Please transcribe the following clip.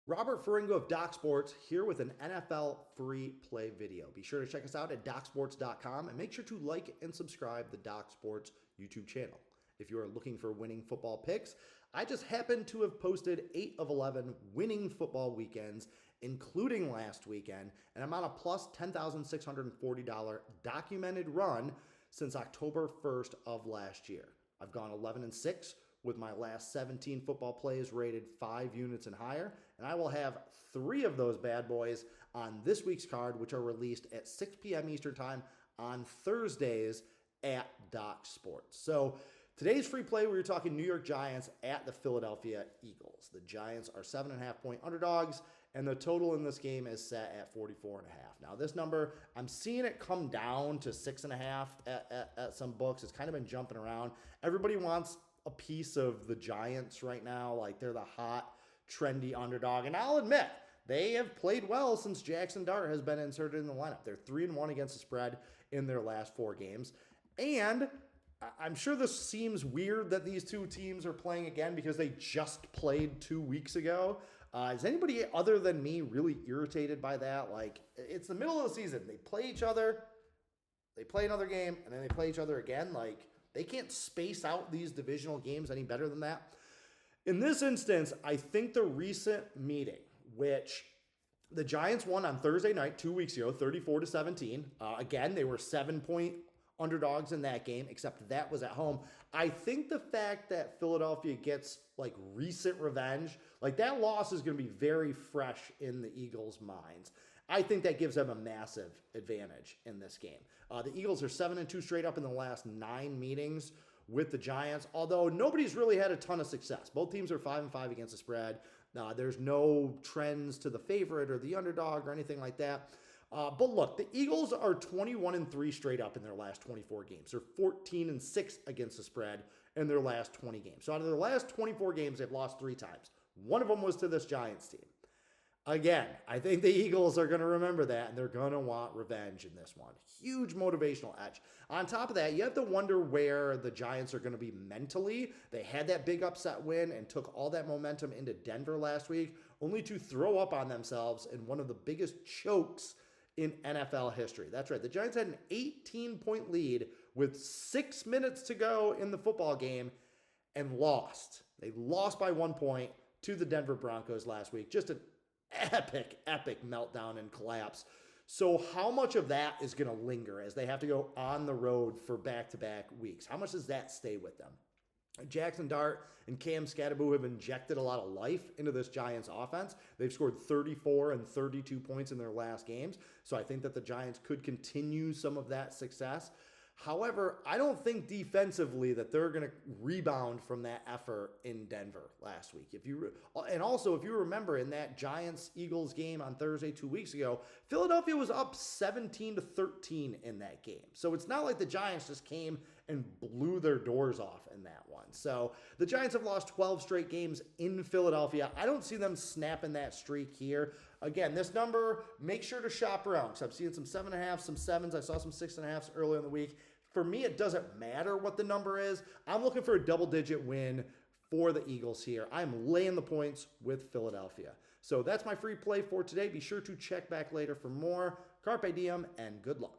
Robert Ferringo of DocSports here with an NFL free play video. Be sure to check us out at DocSports.com and make sure to like and subscribe the DocSports YouTube channel. If you are looking for winning football picks, I just happen to have posted 8 of 11 winning football weekends, including last weekend, and I'm on a plus $10,640 documented run since October 1st of last year. I've gone 11-6 with my last 17 football plays rated 5 units and higher, and I will have 3 of those bad boys on this week's card, which are released at 6 p.m. Eastern Time on Thursdays at Doc Sports. So today's free play, we were talking New York Giants at the Philadelphia Eagles. The Giants are 7.5-point underdogs, and the total in this game is set at 44.5. Now, this number, I'm seeing it come down to 6.5 at some books. It's kind of been jumping around. Everybody wants a piece of the Giants right now. Like, they're the hot, trendy underdog. And I'll admit, they have played well since Jackson Dart has been inserted in the lineup. They're 3-1 against the spread in their last 4 games. And I'm sure this seems weird that these two teams are playing again because they just played 2 weeks ago. Is anybody other than me really irritated by that? Like, it's the middle of the season. They play each other, they play another game, and then they play each other again. Like, they can't space out these divisional games any better than that. In this instance, I think the recent meeting, which the Giants won on Thursday night 2 weeks ago, 34-17. Again, they were 7-point underdogs in that game, except that was at home. I think the fact that Philadelphia gets like recent revenge, like that loss is going to be very fresh in the Eagles' minds. I think that gives them a massive advantage in this game. The Eagles are 7-2 straight up in the last 9 meetings with the Giants, although nobody's really had a ton of success. Both teams are 5-5 against the spread. There's no trends to the favorite or the underdog or anything like that. But look, the Eagles are 21-3 straight up in their last 24 games. They're 14-6 against the spread in their last 20 games. So out of their last 24 games, they've lost 3 times. One of them was to this Giants team. Again, I think the Eagles are going to remember that, and they're going to want revenge in this one. Huge motivational edge. On top of that, you have to wonder where the Giants are going to be mentally. They had that big upset win and took all that momentum into Denver last week, only to throw up on themselves in one of the biggest chokes in NFL history. That's right. The Giants had an 18-point lead with 6 minutes to go in the football game and lost. They lost by 1 point to the Denver Broncos last week. Just an epic meltdown and collapse. So how much of that is going to linger as they have to go on the road for back-to-back weeks? How much does that stay with them? Jackson Dart and Cam Skattebo have injected a lot of life into this Giants offense. They've scored 34 and 32 points in their last games. So I think that the Giants could continue some of that success. However, I don't think defensively that they're going to rebound from that effort in Denver last week. And also, if you remember in that Giants-Eagles game on Thursday 2 weeks ago, Philadelphia was up 17-13 in that game. So it's not like the Giants just came and blew their doors off in that one. So the Giants have lost 12 straight games in Philadelphia. I don't see them snapping that streak here. Again, this number, make sure to shop around because I'm seeing some 7.5, some 7s. I saw some 6.5s earlier in the week. For me, it doesn't matter what the number is. I'm looking for a double-digit win for the Eagles here. I'm laying the points with Philadelphia. So that's my free play for today. Be sure to check back later for more. Carpe diem and good luck.